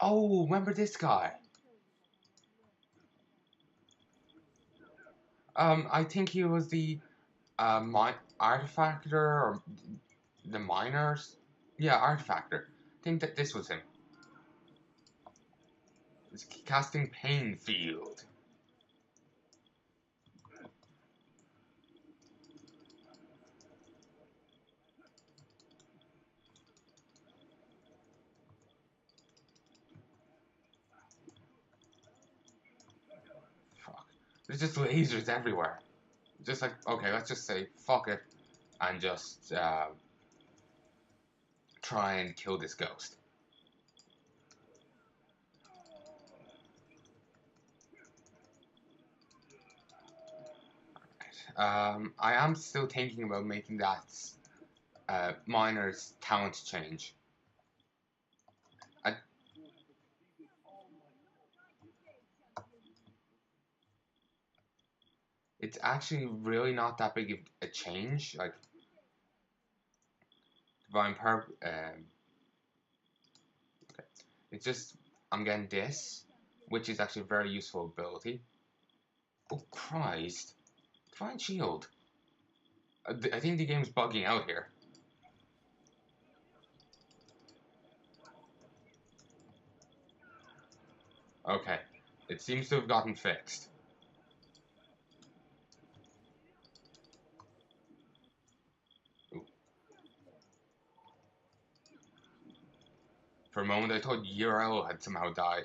Oh, remember this guy? I think he was the artifactor or the miners. Yeah, artifactor. I think that this was him. It's casting Pain Field. Fuck. There's just lasers everywhere. Just like, okay, let's just say, fuck it, and just try and kill this ghost. I am still thinking about making that miner's talent change. I, it's actually really not that big of a change. Like, Divine Perp, okay. It's just, I'm getting this, which is actually a very useful ability. Oh, Christ. Divine Shield. I think the game's bugging out here. Okay. It seems to have gotten fixed. Ooh. For a moment, I thought Urel had somehow died.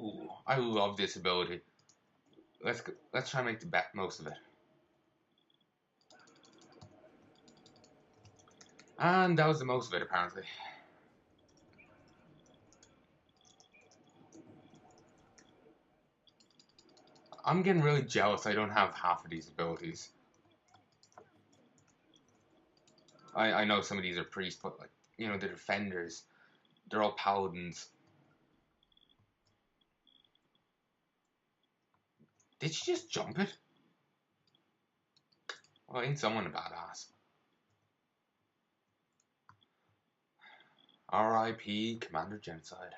Ooh, I love this ability. Let's try and make the most of it. And that was the most of it, apparently. I'm getting really jealous I don't have half of these abilities. I know some of these are priests, but like, you know, the defenders, they're all paladins. Did she just jump it? Well, ain't someone a badass. R.I.P. Commander Genocide.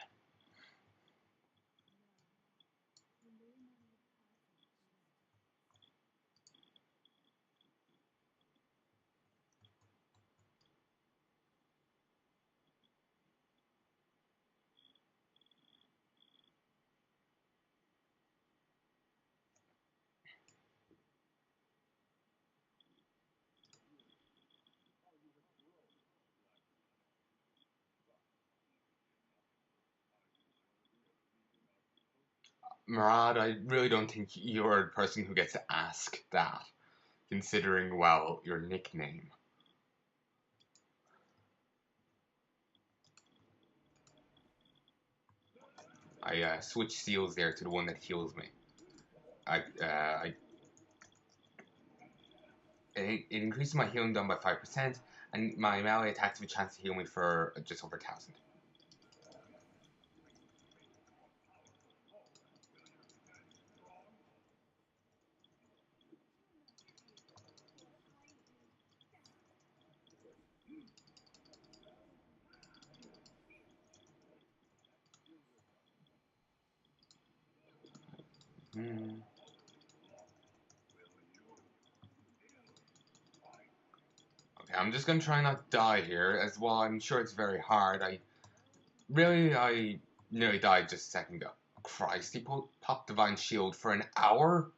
Murad, I really don't think you're the person who gets to ask that, considering, well, your nickname. I switched seals there to the one that heals me. It increases my healing done by 5%, and my melee attacks have a chance to heal me for just over 1,000. Hmm. Okay, I'm just gonna try not to die here, as well. I'm sure it's very hard. I nearly died just a second ago. Christ, he popped Divine Shield for an hour?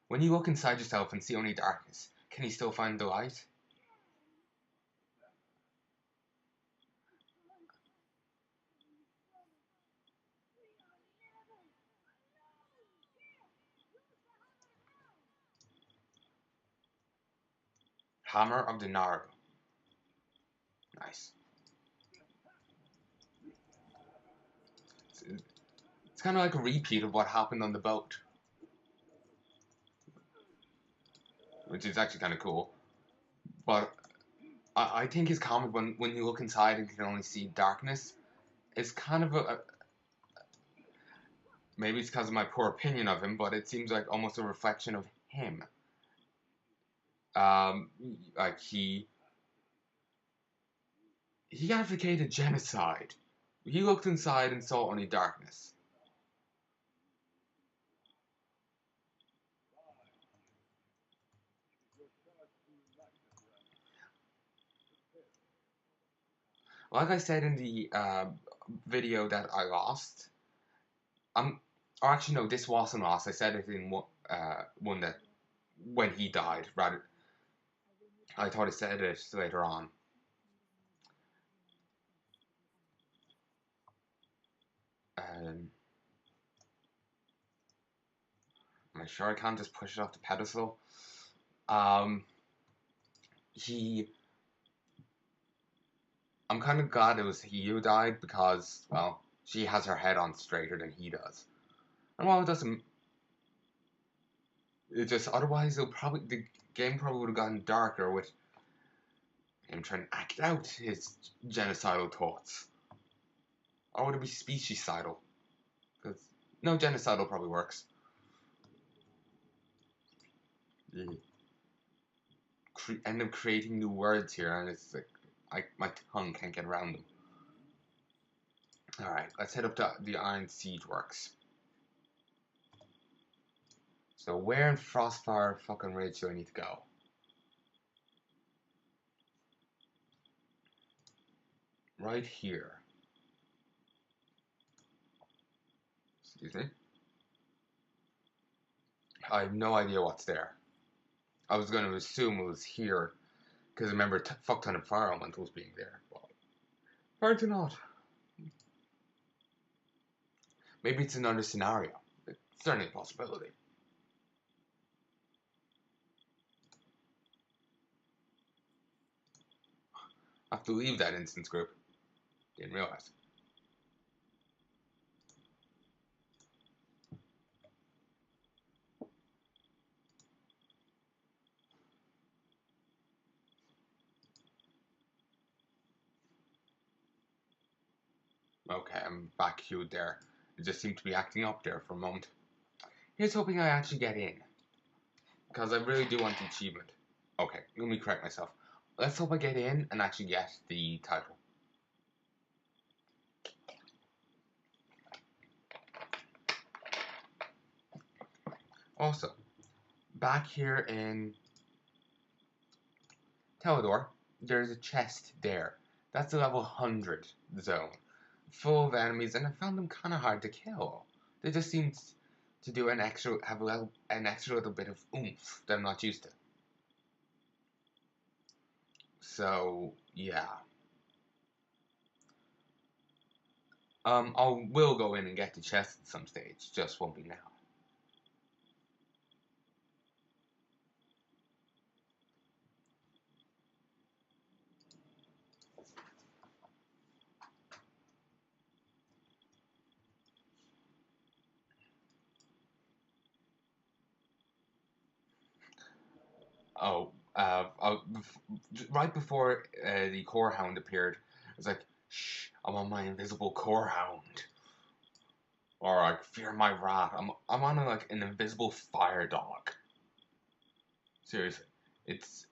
When you look inside yourself and see only darkness, can you still find the light? Hammer of the Naru. Nice. It's kind of like a repeat of what happened on the boat, which is actually kind of cool. But I think his comment when you look inside and can only see darkness is kind of maybe it's because of my poor opinion of him, but it seems like almost a reflection of him. Like he advocated genocide. He looked inside and saw only darkness. Like I said in the video that I lost, or actually no, this wasn't lost. I said it in one that when he died. Rather, I thought I said it later on. Am I sure I can't just push it off the pedestal? Um, he. I'm kind of glad it was he who died because, well, she has her head on straighter than he does. And while it doesn't, it just otherwise the game probably would have gotten darker with him trying to act out his genocidal thoughts, or would it be speciecidal? Because no, genocidal probably works. You end up creating new words here, and it's like my tongue can't get around them. All right, let's head up to the Iron Siege Works. So where in Frostfire fucking Ridge do I need to go? Right here. Excuse me. I have no idea what's there. I was going to assume it was here, because I remember a fuck ton of fire elementals being there. But apparently not. Maybe it's another scenario. It's certainly a possibility. I have to leave that instance group. Didn't realize. Okay, I'm back queued there. It just seemed to be acting up there for a moment. Here's hoping I actually get in. Because I really do want the achievement. Okay, let me correct myself. Let's hope I get in and actually get the title. Also, back here in Teledor, there's a chest there. That's the level 100 zone. Full of enemies, and I found them kind of hard to kill. They just seem to do an extra little bit of oomph that I'm not used to. So yeah. I will go in and get the chest at some stage, just won't be now. Oh, right before the Core Hound appeared, I was like, "Shh, I'm on my invisible Core Hound," or like, "Fear my wrath." I'm on like an invisible fire dog. Seriously, it's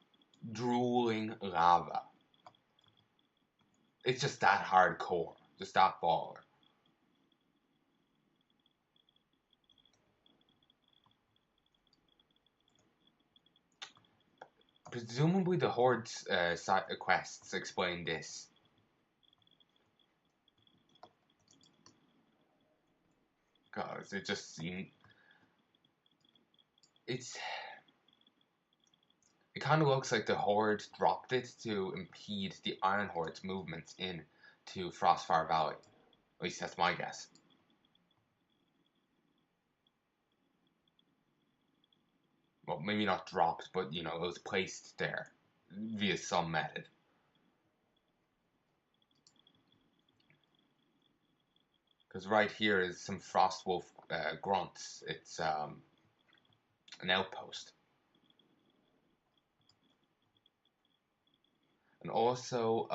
drooling lava. It's just that hardcore, just that baller. Presumably, the Horde's quests explain this. Because it just seemed. It kind of looks like the Horde dropped it to impede the Iron Horde's movements into Frostfire Valley. At least that's my guess. Well, maybe not dropped, but it was placed there via some method. Because right here is some Frostwolf grunts. It's an outpost. And also,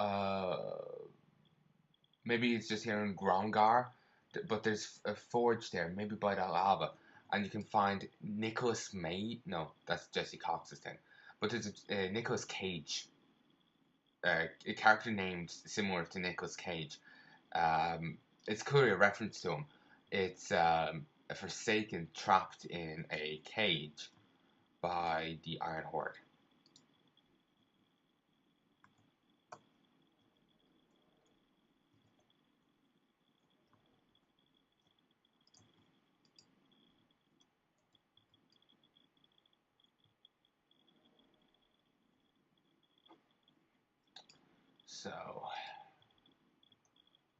maybe it's just here in Grongar, but there's a forge there, maybe by that lava. And you can find Nicholas May. No, that's Jesse Cox's thing. but there's a Nicolas Cage, a character named similar to Nicolas Cage. It's clearly a reference to him. It's a Forsaken trapped in a cage by the Iron Horde. So,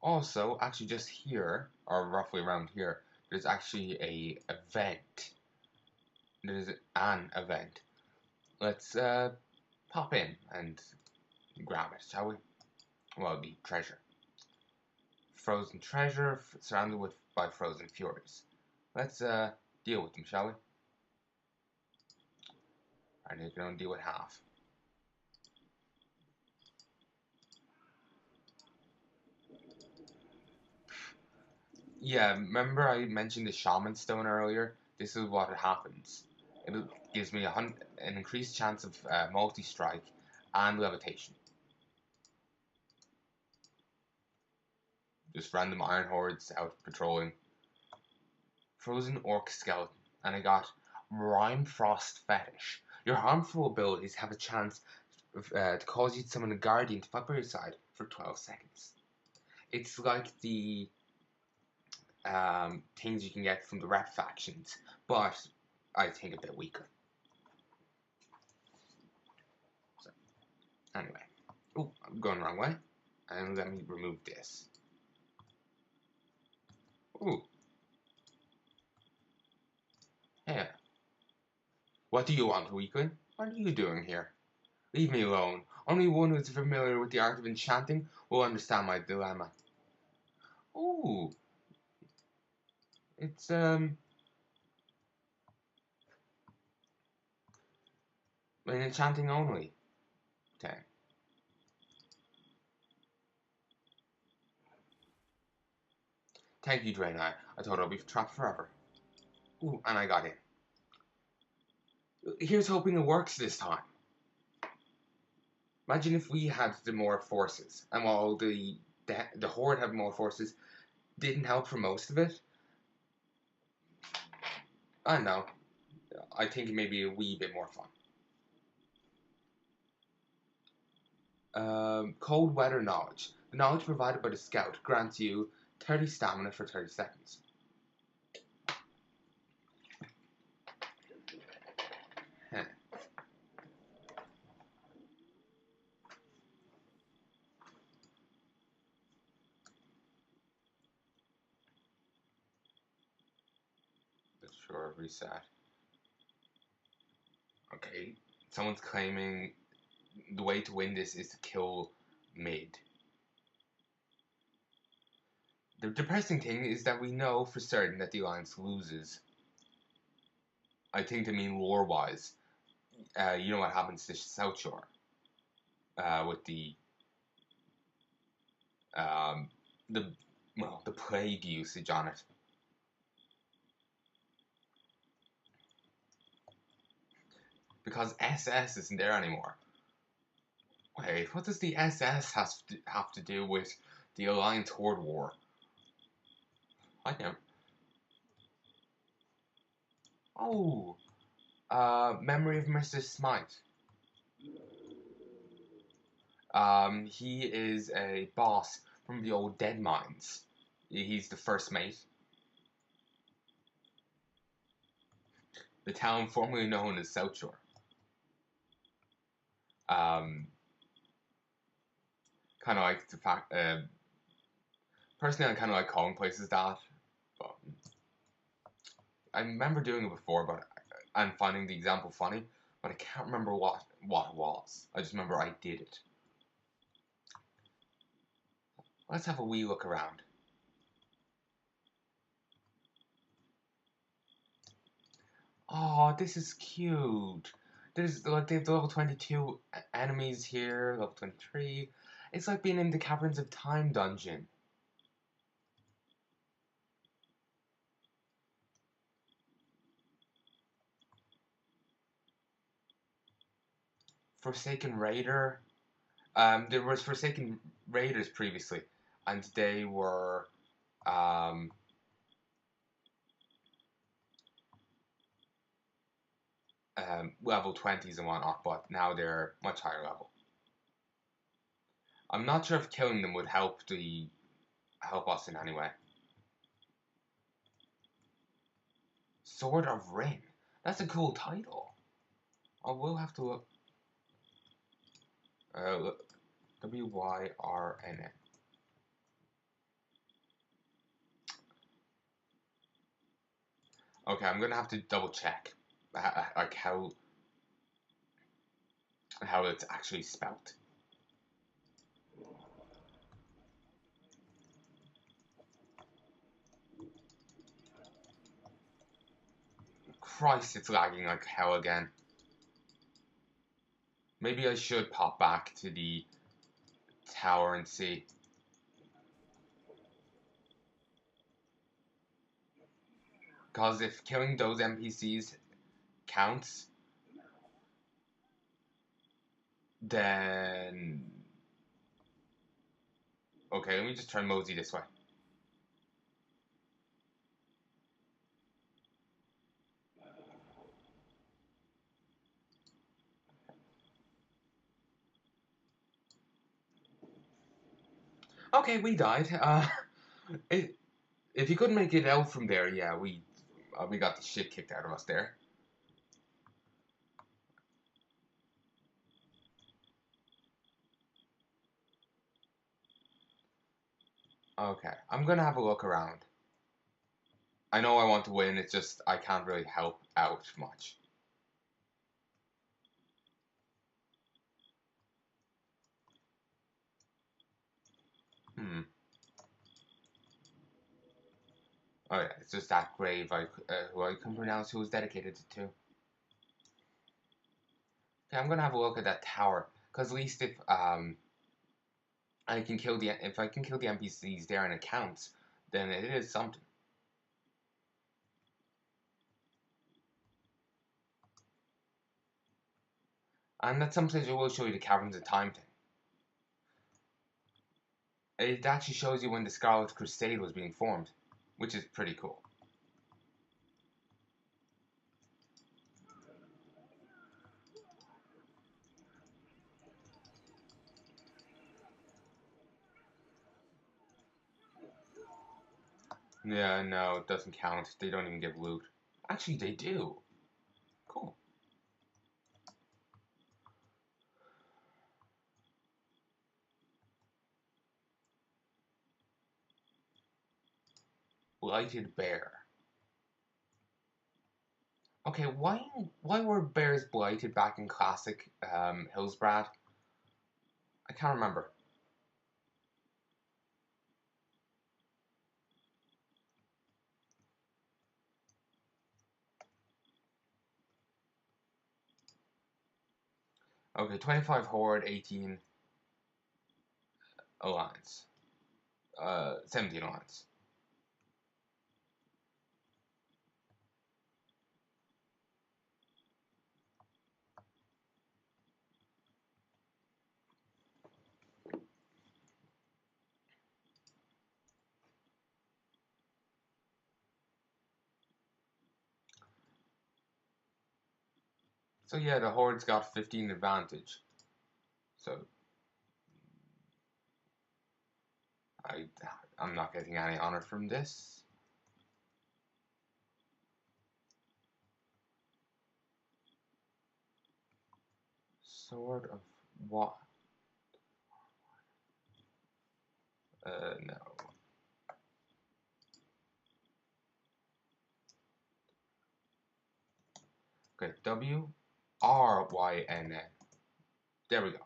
also, actually just here, or roughly around here, there's actually a event. There's an event. Let's pop in and grab it, shall we? Well, the treasure. Frozen treasure surrounded by frozen furies. Let's deal with them, shall we? And you can only deal with half. Yeah, remember I mentioned the shaman stone earlier? This is what happens. It gives me an increased chance of multi-strike and levitation. Just random iron hordes out patrolling. Frozen orc skeleton, and I got Rime Frost Fetish. Your harmful abilities have a chance to cause you to summon a guardian to fight by your side for 12 seconds. It's like the things you can get from the rep factions, but I think a bit weaker. So, anyway. Oh, I'm going the wrong way. And let me remove this. Ooh. Yeah. What do you want, weakling? What are you doing here? Leave me alone. Only one who is familiar with the art of enchanting will understand my dilemma. Ooh. It's, an enchanting only. Okay. Thank you, Draenor. I thought I'd be trapped forever. Ooh, and I got in. Here's hoping it works this time. Imagine if we had the more forces, and while the Horde had more forces, didn't help for most of it. I don't know. I think it may be a wee bit more fun. Cold weather knowledge. The knowledge provided by the scout grants you 30 stamina for 30 seconds. Huh. Let's sure reset. Okay, someone's claiming the way to win this is to kill mid. The depressing thing is that we know for certain that the Alliance loses. I think they mean lore-wise. You know what happens to South Shore with the plague usage on it. Because SS isn't there anymore. Wait, what does the SS have to do with the Alliance Horde War? I know. Oh, Memory of Mr. Smite. He is a boss from the old Dead Mines. He's the first mate. The town formerly known as South Shore. Kind of like the fact. Personally, I kind of like calling places that. But I remember doing it before, and finding the example funny, but I can't remember what it was. I just remember I did it. Let's have a wee look around. Oh, this is cute. There's like they have the level 22 enemies here, level 23. It's like being in the Caverns of Time dungeon. Forsaken Raider. There was Forsaken Raiders previously, and they were level 20s and whatnot, but now they're much higher level. I'm not sure if killing them would help us in any way. Sword of Rin. That's a cool title. I will have to look. Wyrn. Okay, I'm gonna have to double check, like how it's actually spelt. Christ, it's lagging like hell again. Maybe I should pop back to the tower and see. Because if killing those NPCs counts, then... Okay, let me just try mosey this way. Okay, we died. If you couldn't make it out from there, yeah, we got the shit kicked out of us there. Okay, I'm gonna have a look around. I know I want to win, it's just I can't really help out much. Oh yeah, it's just that grave who I can pronounce who was dedicated to. Okay, I'm gonna have a look at that tower, cause at least if I can kill the NPCs there and it counts, then it is something. And at some stage it will show you the Caverns of Time thing. It actually shows you when the Scarlet Crusade was being formed, which is pretty cool. Yeah, no, it doesn't count. They don't even give loot. Actually, they do. Cool. Blighted Bear. Okay, why were bears blighted back in classic Hillsbrad? I can't remember. Okay, 25 Horde, 18 Alliance. 17 Alliance. So yeah, the Horde's got 15 advantage. So I'm not getting any honor from this. Sword of what? No. Okay, Wrynn. There we go.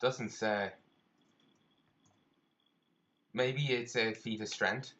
Doesn't say. Maybe it's a feat of strength.